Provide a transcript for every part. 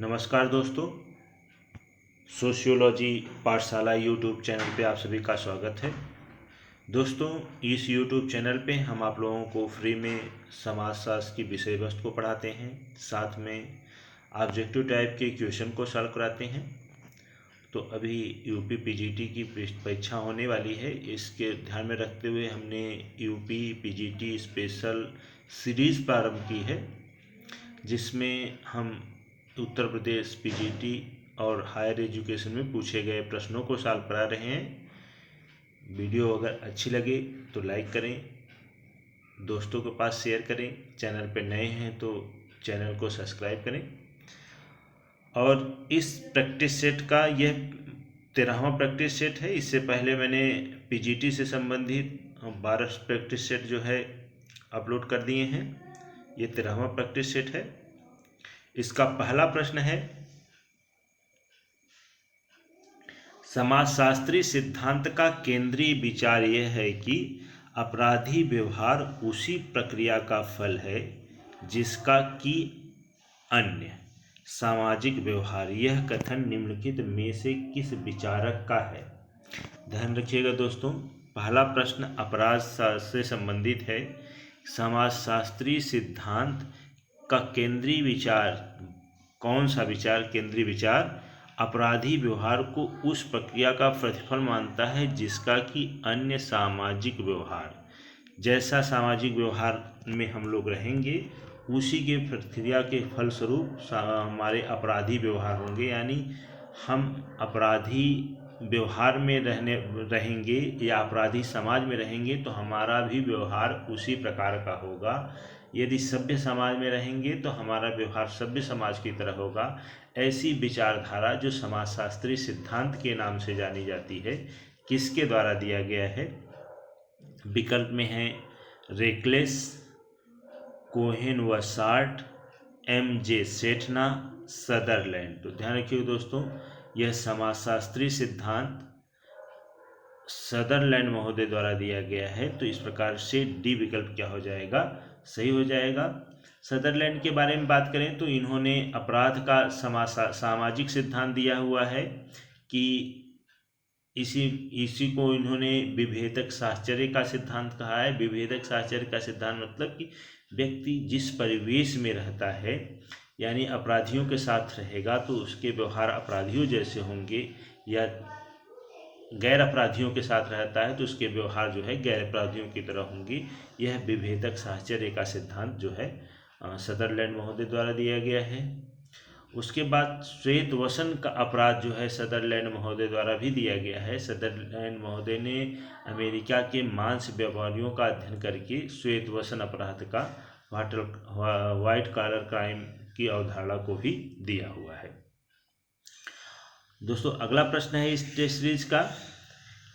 नमस्कार दोस्तों, सोशियोलॉजी पाठशाला यूट्यूब चैनल पे आप सभी का स्वागत है। दोस्तों, इस यूट्यूब चैनल पे हम आप लोगों को फ्री में समाजशास्त्र की विषय वस्तु को पढ़ाते हैं, साथ में ऑब्जेक्टिव टाइप के क्वेश्चन को सॉल्व कराते हैं। तो अभी यूपी पीजीटी की परीक्षा होने वाली है, इसके ध्यान में रखते हुए हमने यूपी पीजीटी स्पेशल सीरीज़ प्रारंभ की है, जिसमें हम उत्तर प्रदेश पीजीटी और हायर एजुकेशन में पूछे गए प्रश्नों को सॉल्व करा रहे हैं। वीडियो अगर अच्छी लगे तो लाइक करें, दोस्तों के पास शेयर करें, चैनल पर नए हैं तो चैनल को सब्सक्राइब करें। और इस प्रैक्टिस सेट का यह 13वां प्रैक्टिस सेट है। इससे पहले मैंने पीजीटी से संबंधित 12 प्रैक्टिस सेट जो है अपलोड कर दिए हैं। ये 13वां प्रैक्टिस सेट है। इसका पहला प्रश्न है, समाजशास्त्री सिद्धांत का केंद्रीय विचार यह है कि अपराधी व्यवहार उसी प्रक्रिया का फल है जिसका कि अन्य सामाजिक व्यवहार। यह कथन निम्नलिखित में से किस विचारक का है? ध्यान रखिएगा दोस्तों, पहला प्रश्न अपराध से संबंधित है। समाजशास्त्री सिद्धांत का केंद्रीय विचार, कौन सा विचार केंद्रीय विचार अपराधी व्यवहार को उस प्रक्रिया का प्रतिफल मानता है जिसका कि अन्य सामाजिक व्यवहार, जैसा सामाजिक व्यवहार में हम लोग रहेंगे उसी के प्रक्रिया के फलस्वरूप हमारे अपराधी व्यवहार होंगे। यानी हम अपराधी व्यवहार में रहेंगे या अपराधी समाज में रहेंगे तो हमारा भी व्यवहार उसी प्रकार का होगा। यदि सभ्य समाज में रहेंगे तो हमारा व्यवहार सभ्य समाज की तरह होगा। ऐसी विचारधारा जो समाजशास्त्री सिद्धांत के नाम से जानी जाती है, किसके द्वारा दिया गया है? विकल्प में है रेकलेस, कोहेन व सार्ट, एम.जे. सेठना, सदरलैंड। तो ध्यान रखिए दोस्तों, यह समाजशास्त्री सिद्धांत सदरलैंड महोदय द्वारा दिया गया है। तो इस प्रकार से डी विकल्प क्या हो जाएगा? सही हो जाएगा। सदरलैंड के बारे में बात करें तो इन्होंने अपराध का सामाजिक सिद्धांत दिया हुआ है कि इसी को इन्होंने विभेदक साहचर्य का सिद्धांत कहा है। विभेदक साहचर्य का सिद्धांत मतलब कि व्यक्ति जिस परिवेश में रहता है, यानी अपराधियों के साथ रहेगा तो उसके व्यवहार अपराधियों जैसे होंगे, या गैर अपराधियों के साथ रहता है तो उसके व्यवहार जो है गैर अपराधियों की तरह होंगे। यह विभेदक साहचर्य का सिद्धांत जो है सदरलैंड महोदय द्वारा दिया गया है। उसके बाद श्वेतवसन का अपराध जो है सदरलैंड महोदय द्वारा भी दिया गया है। सदरलैंड महोदय ने अमेरिका के मांस व्यापारियों का अध्ययन करके श्वेतवसन अपराध का व्हाइट कॉलर क्राइम की अवधारणा को भी दिया हुआ है। दोस्तों, अगला प्रश्न है इस टेस्ट सीरीज का,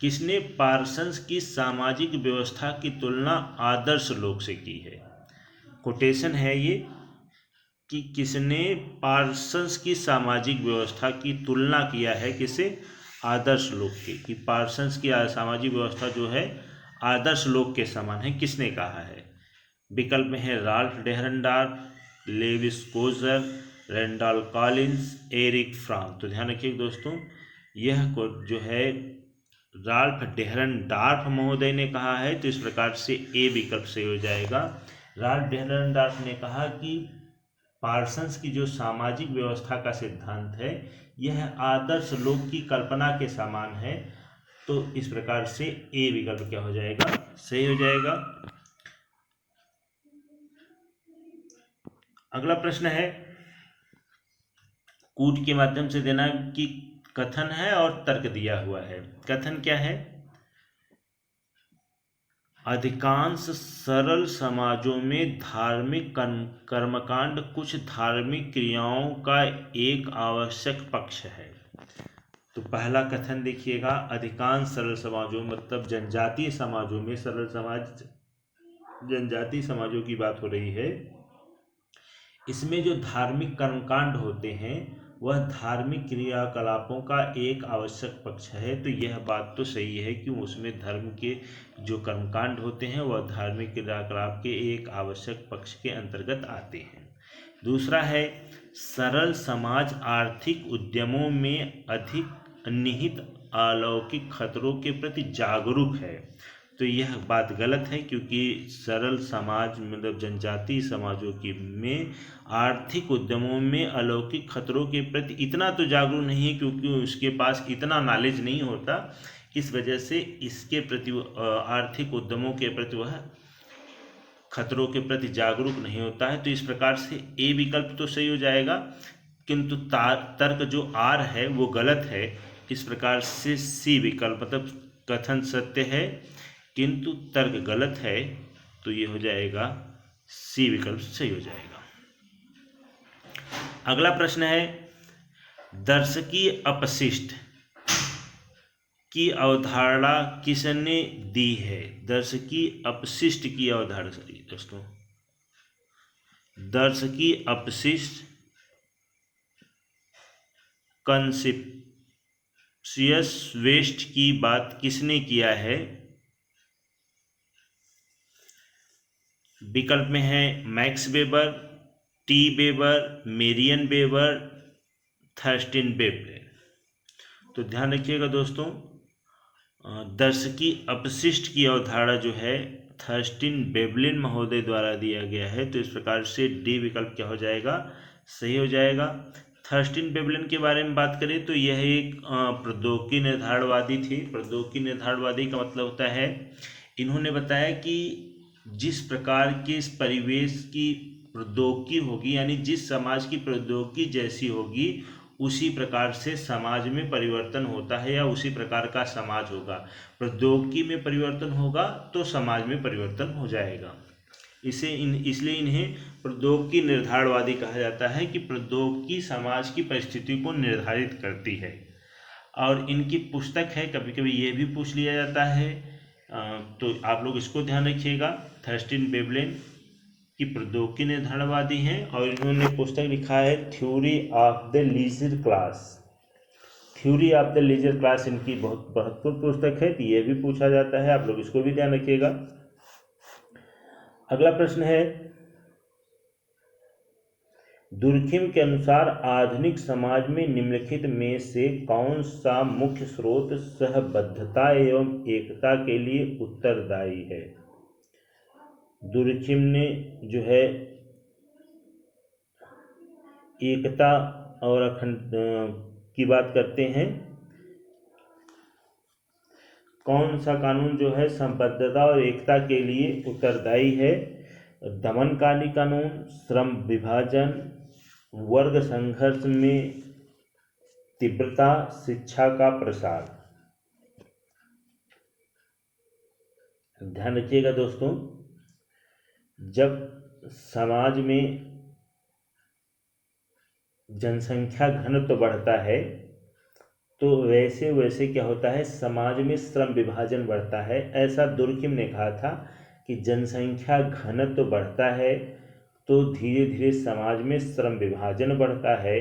किसने पार्सन्स की सामाजिक व्यवस्था की तुलना आदर्श लोक से की है? कोटेशन है ये कि किसने पार्सन्स की सामाजिक व्यवस्था की तुलना किया है, किसे? आदर्श लोक के, कि पार्सन्स की सामाजिक व्यवस्था जो है आदर्श लोक के समान है, किसने कहा है? विकल्प में है Ralf Dahrendorf, Lewis Coser, Randall Collins, Erich Fromm. तो ध्यान रखिए दोस्तों, यह जो है राल्फ डेहरनडॉर्फ महोदय ने कहा है, तो इस प्रकार से ए विकल्प से हो जाएगा। राल्फ डेहरनडॉर्फ ने कहा कि पार्सन्स की जो सामाजिक व्यवस्था का सिद्धांत है यह आदर्श लोक की कल्पना के समान है। तो इस प्रकार से ए विकल्प क्या हो जाएगा? सही हो जाएगा। अगला प्रश्न है, कूट के माध्यम से देना कि कथन है और तर्क दिया हुआ है। कथन क्या है? अधिकांश सरल समाजों में धार्मिक कर्मकांड कुछ धार्मिक क्रियाओं का एक आवश्यक पक्ष है। तो पहला कथन देखिएगा, अधिकांश सरल समाजों मतलब जनजातीय समाजों में, सरल समाज जनजातीय समाजों की बात हो रही है, इसमें जो धार्मिक कर्मकांड होते हैं वह धार्मिक क्रियाकलापों का एक आवश्यक पक्ष है। तो यह बात तो सही है कि उसमें धर्म के जो कर्मकांड होते हैं वह धार्मिक क्रियाकलाप के एक आवश्यक पक्ष के अंतर्गत आते हैं। दूसरा है सरल समाज आर्थिक उद्यमों में अधिक निहित अलौकिक खतरों के प्रति जागरूक है। तो यह बात गलत है, क्योंकि सरल समाज मतलब जनजातीय समाजों की में आर्थिक उद्यमों में अलौकिक खतरों के प्रति इतना तो जागरूक नहीं है, क्योंकि उसके पास इतना नॉलेज नहीं होता। इस वजह से इसके प्रति आर्थिक उद्यमों के प्रति वह खतरों के प्रति जागरूक नहीं होता है। तो इस प्रकार से ए विकल्प तो सही हो जाएगा, किंतु तर्क जो आर है वो गलत है। इस प्रकार से सी विकल्प मतलब कथन सत्य है किंतु तर्क गलत है, तो ये हो जाएगा सी विकल्प सही हो जाएगा। अगला प्रश्न है दर्शकीय अपशिष्ट की अवधारणा किसने दी है? दर्शकीय अपशिष्ट की अवधारणा दोस्तों, दर्शकीय अपशिष्ट कॉन्सेप्शियस वेस्ट की बात किसने किया है? विकल्प में है Max Weber, T Weber, Marianne Weber, Thorstein Veblen. तो ध्यान रखिएगा दोस्तों, दर्शकीय अपशिष्ट की अवधारणा जो है थर्स्टिन वेबलिन महोदय द्वारा दिया गया है। तो इस प्रकार से डी विकल्प क्या हो जाएगा? सही हो जाएगा। थर्स्टिन वेबलिन के बारे में बात करें तो यह एक प्रौद्योगिकी निर्धारणवादी थे। प्रौद्योगिकी निर्धारणवादी का मतलब होता है, इन्होंने बताया कि जिस प्रकार के इस परिवेश की प्रौद्योगिकी होगी, यानी जिस समाज की प्रौद्योगिकी जैसी होगी उसी प्रकार से समाज में परिवर्तन होता है, या उसी प्रकार का समाज होगा। प्रौद्योगिकी में परिवर्तन होगा तो समाज में परिवर्तन हो जाएगा। इसलिए इन्हें प्रौद्योगिकी निर्धारणवादी कहा जाता है कि प्रौद्योगिकी समाज की परिस्थिति को निर्धारित करती है। और इनकी पुस्तक है, कभी कभी ये भी पूछ लिया जाता है, तो आप लोग इसको ध्यान रखिएगा। थर्स्टिन वेबलिन की प्रौद्योगिकी निर्धारणवादी हैं और इन्होंने पुस्तक लिखा है theory of the leisure class. Theory of the leisure class इनकी बहुत महत्वपूर्ण पुस्तक है, तो ये भी पूछा जाता है, आप लोग इसको भी ध्यान रखिएगा। अगला प्रश्न है दुर्खिम के अनुसार आधुनिक समाज में निम्नलिखित में से कौन सा मुख्य स्रोत सहबद्धता एवं एकता के लिए उत्तरदायी है? दुर्खिम ने जो है एकता और अखंड की बात करते हैं। कौन सा कानून जो है संबद्धता और एकता के लिए उत्तरदायी है? दमनकाली कानून, श्रम विभाजन, वर्ग संघर्ष में तीव्रता, शिक्षा का प्रसार। ध्यान रखिएगा दोस्तों, जब समाज में जनसंख्या घनत्व बढ़ता है तो वैसे वैसे क्या होता है, समाज में श्रम विभाजन बढ़ता है। ऐसा दुर्खिम ने कहा था कि जनसंख्या घनत्व बढ़ता है तो धीरे धीरे समाज में श्रम विभाजन बढ़ता है,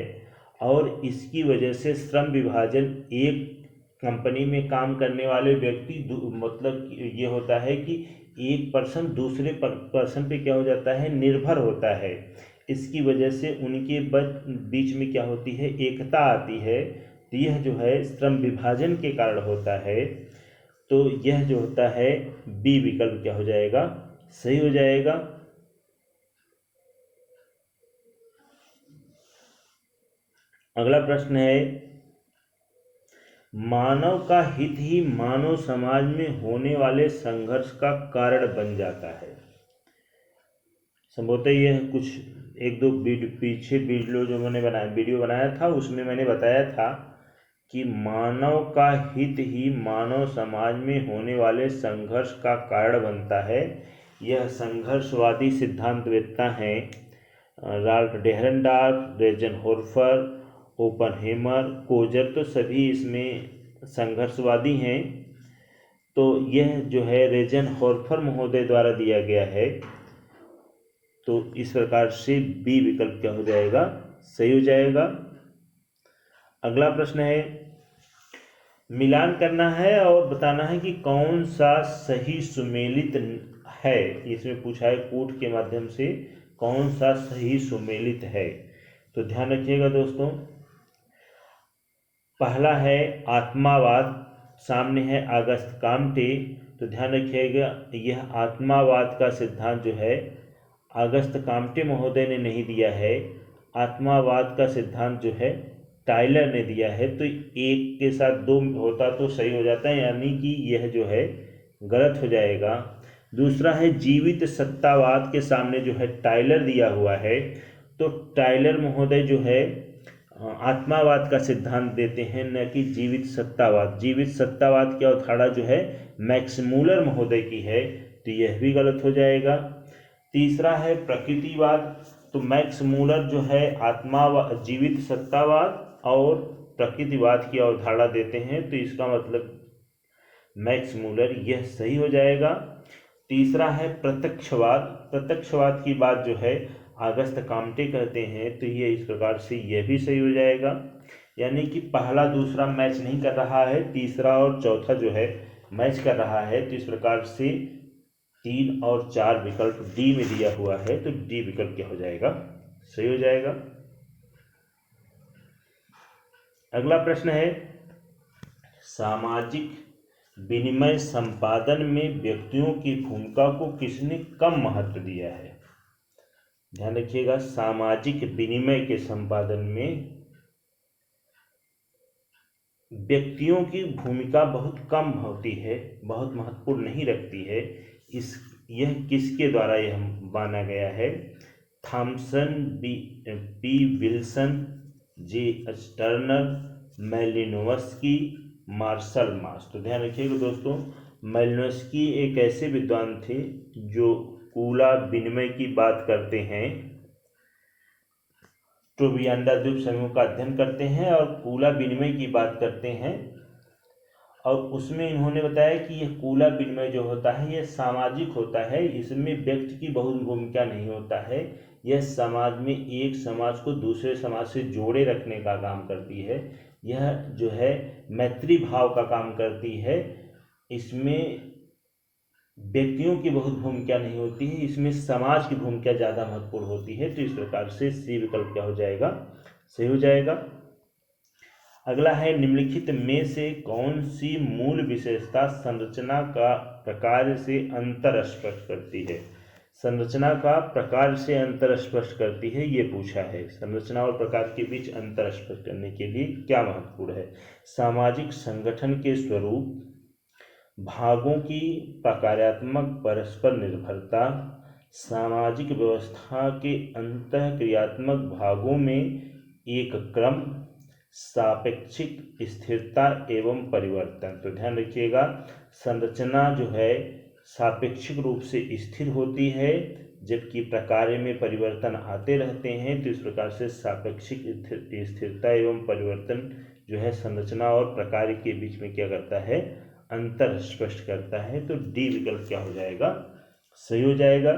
और इसकी वजह से श्रम विभाजन एक कंपनी में काम करने वाले व्यक्ति मतलब ये होता है कि एक पर्सन दूसरे पर्सन पे क्या हो जाता है, निर्भर होता है। इसकी वजह से उनके बीच में क्या होती है, एकता आती है। तो यह जो है श्रम विभाजन के कारण होता है। तो यह जो होता है बी विकल्प क्या हो जाएगा? सही हो जाएगा। अगला प्रश्न है मानव का हित ही मानव समाज में होने वाले संघर्ष का कारण बन जाता है। संभवतः यह कुछ एक दो पीछे वीडियो जो मैंने वीडियो बनाया था उसमें मैंने बताया था कि मानव का हित ही मानव समाज में होने वाले संघर्ष का कारण बनता है। यह संघर्षवादी सिद्धांतवेत्ता हैं राल्फ डेहरनडॉर्फ, रेजनहोल्फर, ओपनहेमर, कोजर, तो सभी इसमें संघर्षवादी हैं। तो यह जो है रेजनहोल्फर महोदय द्वारा दिया गया है। तो इस प्रकार से बी विकल्प क्या हो जाएगा? सही हो जाएगा। अगला प्रश्न है मिलान करना है और बताना है कि कौन सा सही सुमेलित है। इसमें पूछा है कूट के माध्यम से कौन सा सही सुमेलित है? तो ध्यान रखिएगा दोस्तों, पहला है आत्मावाद, सामने है अगस्त काम्टे। तो ध्यान रखिएगा, यह आत्मावाद का सिद्धांत जो है अगस्त काम्टे महोदय ने नहीं दिया है, आत्मावाद का सिद्धांत जो है टाइलर ने दिया है। तो एक के साथ दो होता तो सही हो जाता है, यानी कि यह जो है गलत हो जाएगा। दूसरा है जीवित सत्तावाद, के सामने जो है टाइलर दिया हुआ है। तो टाइलर महोदय जो है आत्मावाद का सिद्धांत देते हैं, न कि जीवित सत्तावाद। जीवित सत्तावाद की अवधारणा जो है मैक्समूलर महोदय की है, तो यह भी गलत हो जाएगा। तीसरा है प्रकृतिवाद, तो मैक्समूलर जो है आत्मावाद, जीवित सत्तावाद और प्रकृतिवाद की अवधारणा देते हैं, तो इसका मतलब मैक्समूलर, यह सही हो जाएगा। तीसरा है प्रत्यक्षवाद, प्रत्यक्षवाद की बात जो है अगस्त काम्टे कहते हैं, तो ये इस प्रकार से यह भी सही हो जाएगा। यानी कि पहला दूसरा मैच नहीं कर रहा है, तीसरा और चौथा जो है मैच कर रहा है। तो इस प्रकार से 3 और 4 विकल्प डी में दिया हुआ है, तो डी विकल्प क्या हो जाएगा? सही हो जाएगा। अगला प्रश्न है, सामाजिक विनिमय संपादन में व्यक्तियों की भूमिका को किसने कम महत्व दिया है? ध्यान रखिएगा, सामाजिक विनिमय के संपादन में व्यक्तियों की भूमिका बहुत कम होती है, बहुत महत्वपूर्ण नहीं रखती है। यह किसके द्वारा यह माना गया है? थॉमसन, पी विल्सन, जे स्टर्नर, मेलिनोवस्की, मार्शल मास। तो ध्यान रखिएगा दोस्तों, मेलिनोवस्की एक ऐसे विद्वान थे जो कूला विनिमय की बात करते हैं, टोबियान्डा द्वीप समूह का अध्ययन करते हैं और कूला विनिमय की बात करते हैं। और उसमें इन्होंने बताया कि यह कूला विनिमय जो होता है यह सामाजिक होता है, इसमें व्यक्ति की बहुत भूमिका नहीं होता है। यह समाज में एक समाज को दूसरे समाज से जोड़े रखने का काम करती है, यह जो है मैत्री भाव का काम करती है। इसमें व्यक्तियों की बहुत भूमिका नहीं होती है, इसमें समाज की भूमिका ज़्यादा महत्वपूर्ण होती है। तो इस प्रकार से सी विकल्प क्या हो जाएगा? सही हो जाएगा। अगला है, निम्नलिखित में से कौन सी मूल विशेषता संरचना का प्रकार से अंतर स्पष्ट करती है? संरचना का प्रकार से अंतर स्पष्ट करती है, ये पूछा है। संरचना और प्रकार के बीच अंतर स्पष्ट करने के लिए क्या महत्वपूर्ण है? सामाजिक संगठन के स्वरूप, भागों की प्रकार्यात्मक परस्पर निर्भरता, सामाजिक व्यवस्था के अंतःक्रियात्मक भागों में एक क्रम, सापेक्षिक स्थिरता एवं परिवर्तन। तो ध्यान रखिएगा, संरचना जो है सापेक्षिक रूप से स्थिर होती है, जबकि प्रकार में परिवर्तन आते रहते हैं। तो इस प्रकार से सापेक्षिक स्थिरता एवं परिवर्तन जो है संरचना और प्रकार के बीच में क्या करता है? अंतर स्पष्ट करता है। तो डी विकल्प क्या हो जाएगा? सही हो जाएगा।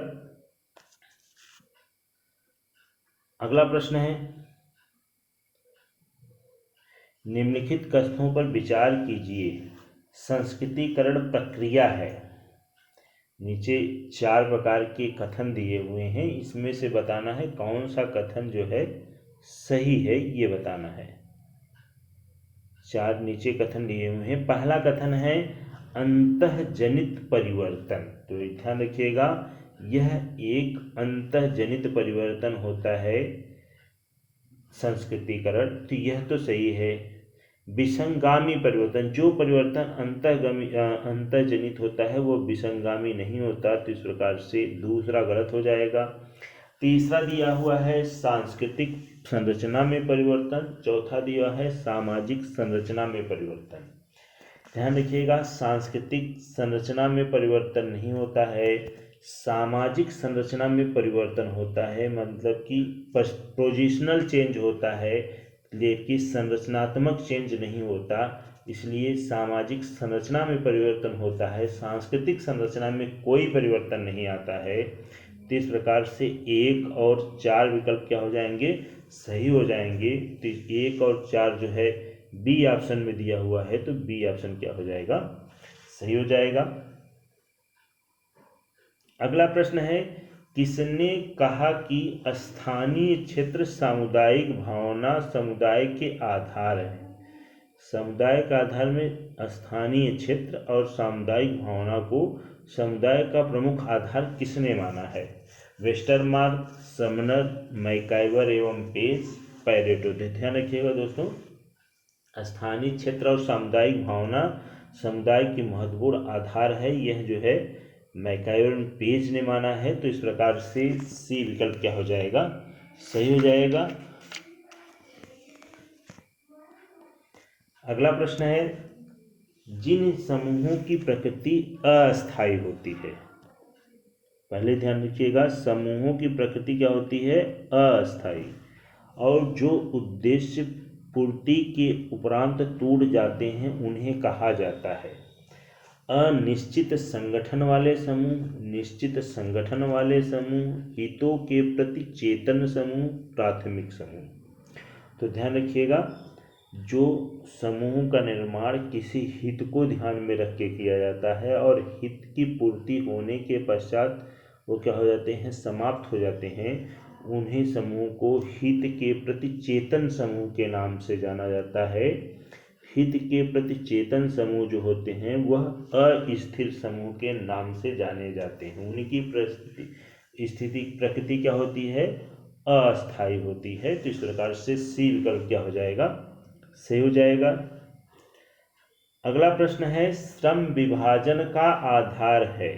अगला प्रश्न है, निम्नलिखित कथनों पर विचार कीजिए। संस्कृतिकरण प्रक्रिया है। नीचे 4 प्रकार के कथन दिए हुए हैं, इसमें से बताना है कौन सा कथन जो है सही है, ये बताना है। 4 नीचे कथन दिए हुए हैं। पहला कथन है अंतःजनित परिवर्तन। तो ध्यान रखिएगा, यह एक अंतःजनित परिवर्तन होता है संस्कृतिकरण, तो यह तो सही है। विसंगामी परिवर्तन, जो परिवर्तन अंतःजनित होता है वो विसंगामी नहीं होता, तो इस प्रकार से दूसरा गलत हो जाएगा। तीसरा दिया हुआ है सांस्कृतिक संरचना में परिवर्तन, चौथा दिया है सामाजिक संरचना में परिवर्तन। ध्यान रखिएगा, सांस्कृतिक संरचना में परिवर्तन नहीं होता है, सामाजिक संरचना में परिवर्तन होता है, मतलब कि पोजिशनल चेंज होता है, लेकिन संरचनात्मक चेंज नहीं होता, इसलिए सामाजिक संरचना में परिवर्तन होता है, सांस्कृतिक संरचना में कोई परिवर्तन नहीं आता है। तो इस प्रकार से 1 और 4 विकल्प क्या हो जाएंगे? सही हो जाएंगे। तो 1 और 4 जो है बी ऑप्शन में दिया हुआ है, तो बी ऑप्शन क्या हो जाएगा? सही हो जाएगा। अगला प्रश्न है, किसने कहा कि स्थानीय क्षेत्र सामुदायिक भावना समुदाय के आधार है? समुदाय के आधार में स्थानीय क्षेत्र और सामुदायिक भावना को समुदाय का प्रमुख आधार किसने माना है? वेस्टरमार्क, समनर, मैकाइवर एवं पेज, पैरेटो। ध्यान रखिएगा दोस्तों, स्थानीय क्षेत्र और सामुदायिक भावना समुदाय की महत्वपूर्ण आधार है, यह जो है मैकाइवर पेज ने माना है। तो इस प्रकार से सी विकल्प क्या हो जाएगा? सही हो जाएगा। अगला प्रश्न है, जिन समूहों की प्रकृति अस्थायी होती है, पहले ध्यान रखिएगा, समूहों की प्रकृति क्या होती है? अस्थायी, और जो उद्देश्य पूर्ति के उपरांत टूट जाते हैं उन्हें कहा जाता है अनिश्चित संगठन वाले समूह, निश्चित संगठन वाले समूह, हितों के प्रति चेतन समूह, प्राथमिक समूह। तो ध्यान रखिएगा, जो समूह का निर्माण किसी हित को ध्यान में रख के किया जाता है और हित की पूर्ति होने के पश्चात वो क्या हो जाते हैं? समाप्त हो जाते हैं, उन्हीं समूह को हित के प्रति चेतन समूह के नाम से जाना जाता है। हित के प्रति चेतन समूह जो होते हैं वह अस्थिर समूह के नाम से जाने जाते हैं। उनकी स्थिति प्रकृति क्या होती है? अस्थायी होती है। तो इस प्रकार से सी विकल्प क्या हो जाएगा? सही हो जाएगा। अगला प्रश्न है, श्रम विभाजन का आधार है।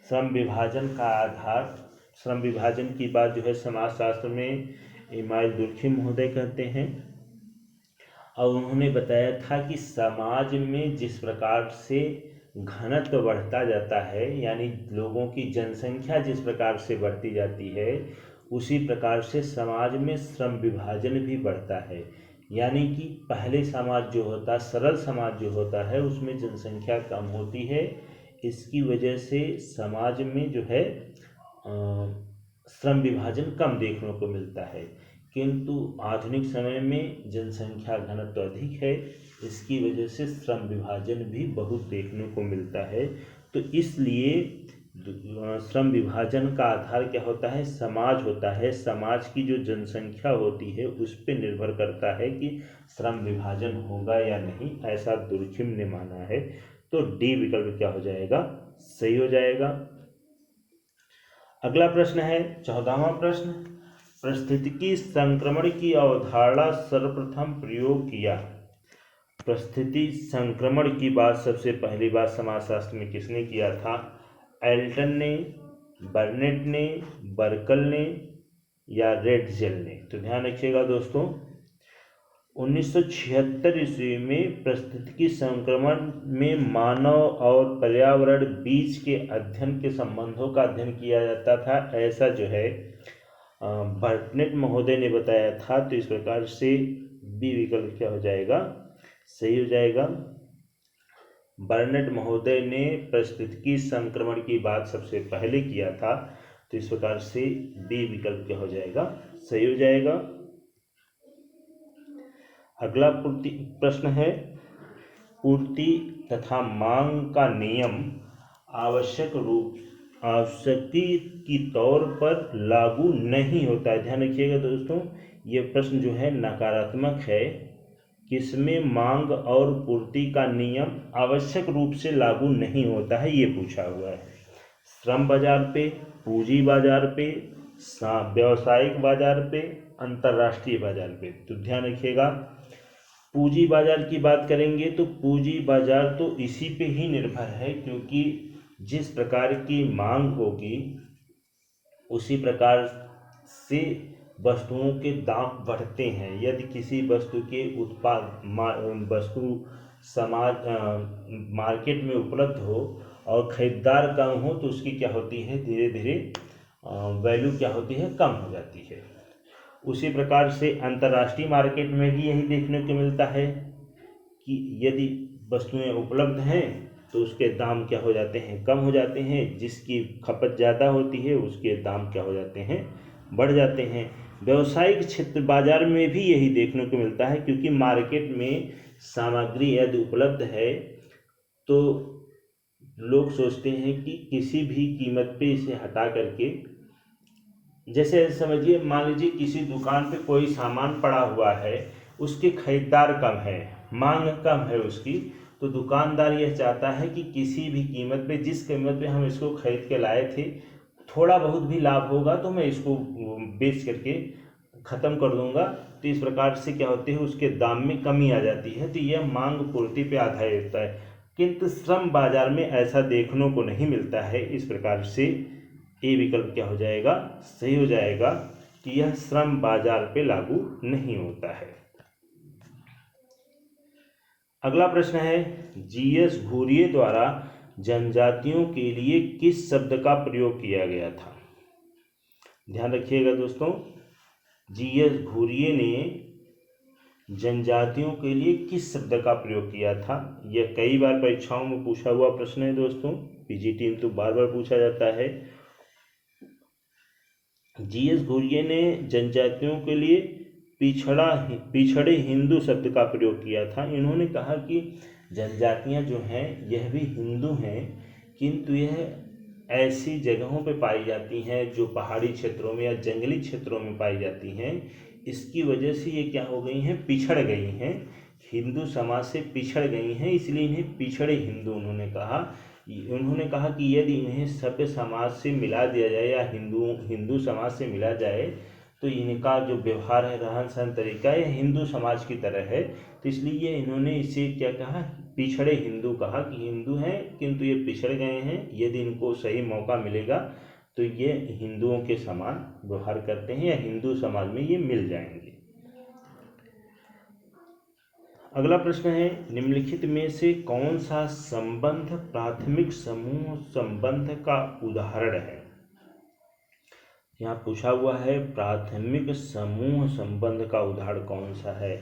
श्रम विभाजन का आधार, श्रम विभाजन की बात जो है समाजशास्त्र में इमाइल दुर्खिम महोदय कहते हैं, और उन्होंने बताया था कि समाज में जिस प्रकार से घनत्व बढ़ता जाता है, यानी लोगों की जनसंख्या जिस प्रकार से बढ़ती जाती है, उसी प्रकार से समाज में श्रम विभाजन भी बढ़ता है। यानी कि पहले समाज जो होता, सरल समाज जो होता है, उसमें जनसंख्या कम होती है, इसकी वजह से समाज में जो है श्रम विभाजन कम देखने को मिलता है। किंतु आधुनिक समय में जनसंख्या घनत्व अधिक है, इसकी वजह से श्रम विभाजन भी बहुत देखने को मिलता है। तो इसलिए श्रम विभाजन का आधार क्या होता है? समाज होता है। समाज की जो जनसंख्या होती है उस पर निर्भर करता है कि श्रम विभाजन होगा या नहीं, ऐसा दुर्खिम ने माना है। तो डी विकल्प क्या हो जाएगा? सही हो जाएगा। अगला प्रश्न है 14वां प्रश्न, परिस्थितिकी संक्रमण की अवधारणा सर्वप्रथम प्रयोग किया। परिस्थिति संक्रमण की बात सबसे पहली बार समाजशास्त्र में किसने किया था? एल्टन ने, बर्नेट ने, बर्कल ने या रेडजेल ने? तो ध्यान रखिएगा दोस्तों, 1976 ईस्वी में परिस्थितिकी संक्रमण में मानव और पर्यावरण बीच के अध्ययन के संबंधों का अध्ययन किया जाता था, ऐसा जो है बर्नेट महोदय ने बताया था। तो इस प्रकार से बी विकल्प क्या हो जाएगा? सही हो जाएगा। बर्नेट महोदय ने परिस्थितिकी संक्रमण की बात सबसे पहले किया था, तो इस प्रकार से बी विकल्प क्या हो जाएगा? सही हो जाएगा। अगला प्रश्न है, पूर्ति तथा मांग का नियम आवश्यकी की तौर पर लागू नहीं होता है। ध्यान रखिएगा दोस्तों, ये प्रश्न जो है नकारात्मक है। किसमें मांग और पूर्ति का नियम आवश्यक रूप से लागू नहीं होता है, ये पूछा हुआ है। श्रम बाजार पे, पूंजी बाजार पे, व्यावसायिक बाजार पे, अंतर्राष्ट्रीय बाजार पे? तो ध्यान रखिएगा, पूंजी बाजार की बात करेंगे तो पूंजी बाजार तो इसी पे ही निर्भर है, क्योंकि जिस प्रकार की मांग होगी उसी प्रकार से वस्तुओं के दाम बढ़ते हैं। यदि किसी वस्तु के वस्तु मार्केट में उपलब्ध हो और खरीदार कम हो, तो उसकी क्या होती है? धीरे धीरे वैल्यू क्या होती है? कम हो जाती है। उसी प्रकार से अंतर्राष्ट्रीय मार्केट में भी यही देखने को मिलता है कि यदि वस्तुएं उपलब्ध हैं तो उसके दाम क्या हो जाते हैं? कम हो जाते हैं। जिसकी खपत ज़्यादा होती है उसके दाम क्या हो जाते हैं? बढ़ जाते हैं। व्यावसायिक क्षेत्र बाजार में भी यही देखने को मिलता है, क्योंकि मार्केट में सामग्री यदि उपलब्ध है तो लोग सोचते हैं कि किसी भी कीमत पे इसे हटा करके जैसे समझिए, मान लीजिए किसी दुकान पे कोई सामान पड़ा हुआ है, उसके खरीदार कम है, मांग कम है उसकी, तो दुकानदार यह चाहता है कि किसी भी कीमत पे, जिस कीमत पे हम इसको खरीद के लाए थे, थोड़ा बहुत भी लाभ होगा तो मैं इसको बेच करके ख़त्म कर दूंगा। तो इस प्रकार से क्या होती है, उसके दाम में कमी आ जाती है। तो यह मांग पूर्ति पे आधारित होता है, किंतु श्रम बाजार में ऐसा देखने को नहीं मिलता है। इस प्रकार से ए विकल्प क्या हो जाएगा, सही हो जाएगा कि यह श्रम बाजार पे लागू नहीं होता है। अगला प्रश्न है, जीएस घुरिये द्वारा जनजातियों के लिए किस शब्द का प्रयोग किया गया था। ध्यान रखिएगा दोस्तों, जीएस घुरिये ने जनजातियों के लिए किस शब्द का प्रयोग किया था। यह कई बार परीक्षाओं में पूछा हुआ प्रश्न है दोस्तों, पीजीटी में तो बार बार पूछा जाता है। जीएस घुरिये ने जनजातियों के लिए पिछड़े हिंदू शब्द का प्रयोग किया था। इन्होंने कहा कि जनजातियां जो हैं यह भी हिंदू हैं, किंतु यह ऐसी जगहों पे पाई जाती हैं जो पहाड़ी क्षेत्रों में या जंगली क्षेत्रों में पाई जाती हैं। इसकी वजह से ये क्या हो गई हैं, पिछड़ गई हैं, हिंदू समाज से पिछड़ गई हैं, इसलिए इन्हें पिछड़े हिंदू उन्होंने कहा। उन्होंने कहा कि यदि इन्हें सभ्य समाज से मिला दिया जाए या हिंदू समाज से मिला जाए तो इनका जो व्यवहार है, रहन सहन तरीका है, हिंदू समाज की तरह है। तो इसलिए इन्होंने इसे क्या कहा, पिछड़े हिंदू कहा, कि हिंदू हैं किंतु ये पिछड़ गए हैं, यदि इनको सही मौका मिलेगा तो ये हिंदुओं के समान व्यवहार करते हैं या हिंदू समाज में ये मिल जाएंगे। अगला प्रश्न है, निम्नलिखित में से कौन सा संबंध प्राथमिक समूह संबंध का उदाहरण है। यहाँ पूछा हुआ है प्राथमिक समूह संबंध का उदाहरण कौन सा है।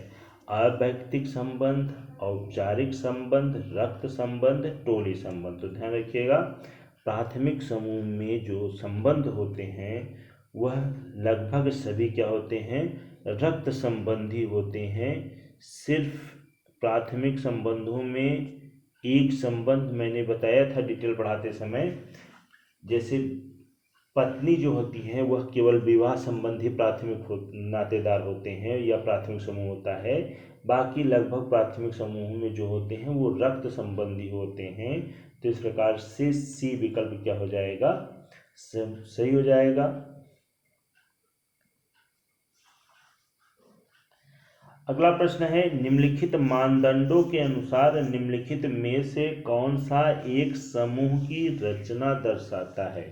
अवैयक्तिक संबंध, औपचारिक संबंध, रक्त संबंध, टोली संबंध। तो ध्यान रखिएगा, प्राथमिक समूह में जो संबंध होते हैं वह लगभग सभी क्या होते हैं, रक्त संबंधी होते हैं। सिर्फ प्राथमिक संबंधों में एक संबंध मैंने बताया था डिटेल पढ़ाते समय, जैसे पत्नी जो होती है वह केवल विवाह संबंधी प्राथमिक नातेदार होते हैं या प्राथमिक समूह होता है। बाकी लगभग प्राथमिक समूह में जो होते हैं वो रक्त संबंधी होते हैं। तो इस प्रकार से सी विकल्प क्या हो जाएगा, सही हो जाएगा। अगला प्रश्न है, निम्नलिखित मानदंडों के अनुसार निम्नलिखित में से कौन सा एक समूह की रचना दर्शाता है।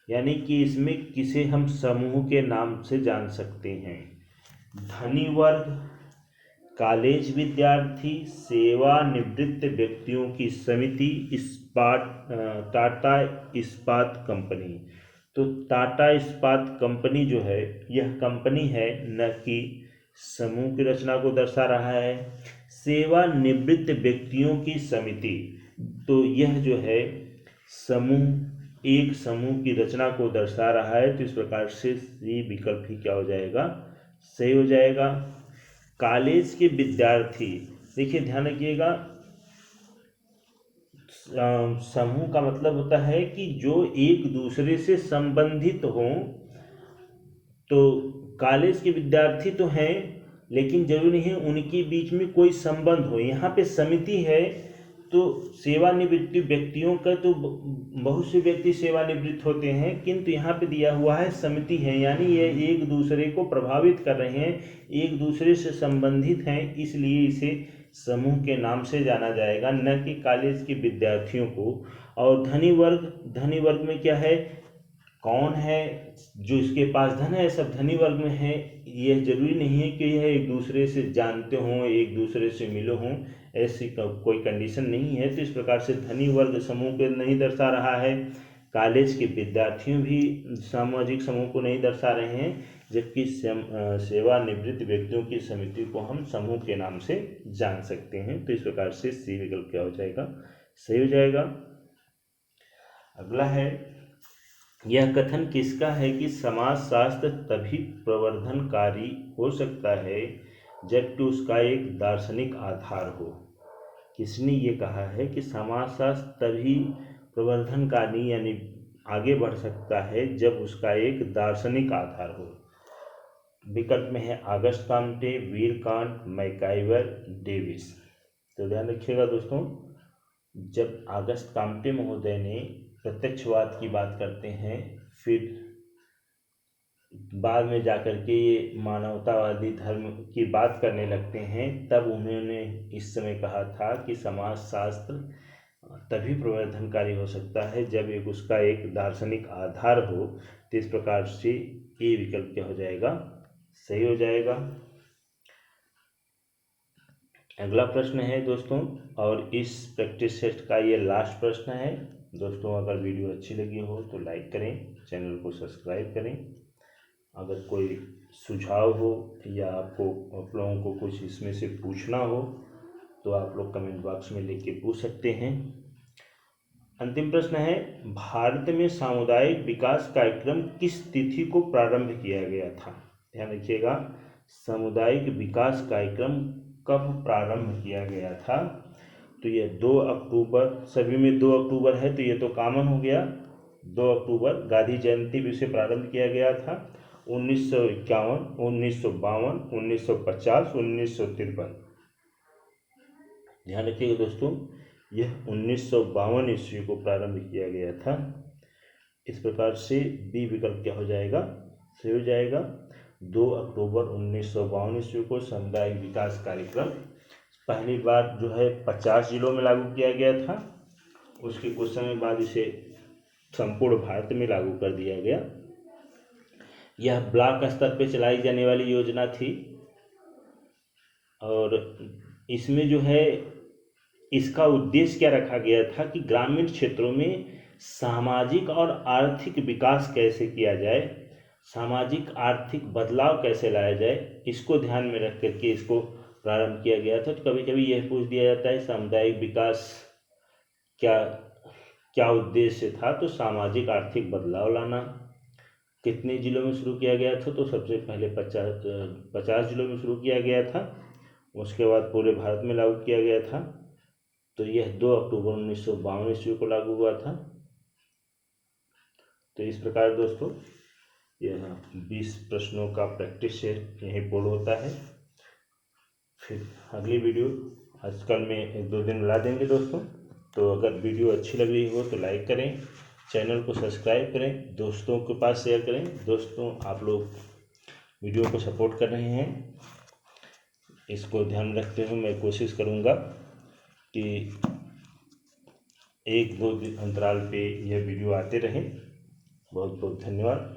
यानी कि इसमें किसे हम समूह के नाम से जान सकते हैं। धनी वर्ग, कॉलेज विद्यार्थी, सेवानिवृत्त व्यक्तियों की समिति, टाटा इस्पात कंपनी। तो टाटा इस्पात कंपनी जो है यह कंपनी है, न कि समूह की रचना को दर्शा रहा है। सेवानिवृत्त व्यक्तियों की समिति, तो यह जो है समूह, एक समूह की रचना को दर्शा रहा है। तो इस प्रकार से सी विकल्प ही क्या हो जाएगा, सही हो जाएगा। कॉलेज के विद्यार्थी, देखिए ध्यान रखिएगा, समूह का मतलब होता है कि जो एक दूसरे से संबंधित हों। तो कॉलेज के विद्यार्थी तो हैं, लेकिन जरूरी नहीं है उनके बीच में कोई संबंध हो। यहाँ पे समिति है, तो सेवानिवृत्त व्यक्तियों का तो बहुत से व्यक्ति सेवानिवृत्त होते हैं, किंतु यहाँ पे दिया हुआ है समिति है, यानी ये एक दूसरे को प्रभावित कर रहे हैं, एक दूसरे से संबंधित हैं, इसलिए इसे समूह के नाम से जाना जाएगा, न कि कॉलेज के विद्यार्थियों को। और धनी वर्ग में क्या है, कौन है जो इसके पास धन है, सब धनी वर्ग में है। यह जरूरी नहीं है कि यह एक दूसरे से जानते हों, एक दूसरे से मिले हों, ऐसी कोई कंडीशन नहीं है। तो इस प्रकार से धनी वर्ग समूह को नहीं दर्शा रहा है, कॉलेज के विद्यार्थियों भी सामाजिक समूह को नहीं दर्शा रहे हैं, जबकि सेवानिवृत्त व्यक्तियों की समिति को हम समूह के नाम से जान सकते हैं। तो इस प्रकार से सी विकल्प क्या हो जाएगा, सही हो जाएगा। अगला है, यह कथन किसका है कि समाजशास्त्र तभी प्रवर्धनकारी हो सकता है जबकि उसका एक दार्शनिक आधार हो। किसने ये कहा है कि समाजशास्त्र तभी प्रवर्धनकारी यानी आगे बढ़ सकता है जब उसका एक दार्शनिक आधार हो। विकल्प में है अगस्त काम्टे, वीरकांत, मैकाइवर, डेविस। तो ध्यान रखिएगा दोस्तों, जब अगस्त काम्टे महोदय ने प्रत्यक्षवाद की बात करते हैं, फिर बाद में जाकर के ये मानवतावादी धर्म की बात करने लगते हैं, तब उन्होंने इस समय कहा था कि समाजशास्त्र तभी प्रवर्धनकारी हो सकता है जब एक उसका एक दार्शनिक आधार हो। तो इस प्रकार से ये विकल्प क्या हो जाएगा, सही हो जाएगा। अगला प्रश्न है दोस्तों, और इस प्रैक्टिस सेट का ये लास्ट प्रश्न है दोस्तों। अगर वीडियो अच्छी लगी हो तो लाइक करें, चैनल को सब्सक्राइब करें। अगर कोई सुझाव हो या आप लोगों को कुछ इसमें से पूछना हो तो आप लोग कमेंट बॉक्स में लिख के पूछ सकते हैं। अंतिम प्रश्न है, भारत में सामुदायिक विकास कार्यक्रम किस तिथि को प्रारंभ किया गया था? ध्यान रखिएगा, सामुदायिक विकास कार्यक्रम कब प्रारंभ किया गया था? तो ये 2 अक्टूबर, सभी में 2 अक्टूबर है तो ये तो कॉमन हो गया। 2 अक्टूबर गांधी जयंती भी से प्रारंभ किया गया था। 1951, 1952, 1950, 1953। ध्यान रखिएगा दोस्तों, यह 1952 ईस्वी को प्रारंभ किया गया था। इस प्रकार से बी विकल्प क्या हो जाएगा, सही हो जाएगा। 2 अक्टूबर 1952 ईस्वी को सामुदायिक विकास कार्यक्रम पहली बार जो है 50 जिलों में लागू किया गया था। उसके कुछ समय बाद इसे संपूर्ण भारत में लागू कर दिया गया। यह ब्लॉक स्तर पर चलाई जाने वाली योजना थी और इसमें जो है इसका उद्देश्य क्या रखा गया था कि ग्रामीण क्षेत्रों में सामाजिक और आर्थिक विकास कैसे किया जाए, सामाजिक आर्थिक बदलाव कैसे लाया जाए, इसको ध्यान में रख करके इसको प्रारंभ किया गया था। तो कभी कभी यह पूछ दिया जाता है सामुदायिक विकास क्या क्या उद्देश्य था? तो सामाजिक आर्थिक बदलाव लाना। कितने जिलों में शुरू किया गया था? तो सबसे पहले 50 जिलों में शुरू किया गया था, उसके बाद पूरे भारत में लागू किया गया था। तो यह 2 अक्टूबर 1952 ईस्वी को लागू हुआ था। तो इस प्रकार दोस्तों यह 20 प्रश्नों का प्रैक्टिस सेट यहीं पूर्ण होता है। फिर अगली वीडियो आजकल में 1-2 दिन मिला देंगे दोस्तों। तो अगर वीडियो अच्छी लग रही हो तो लाइक करें, चैनल को सब्सक्राइब करें, दोस्तों के पास शेयर करें। दोस्तों आप लोग वीडियो को सपोर्ट कर रहे हैं, इसको ध्यान रखते हुए मैं कोशिश करूँगा कि 1-2 दिन अंतराल पे यह वीडियो आते रहें। बहुत बहुत धन्यवाद।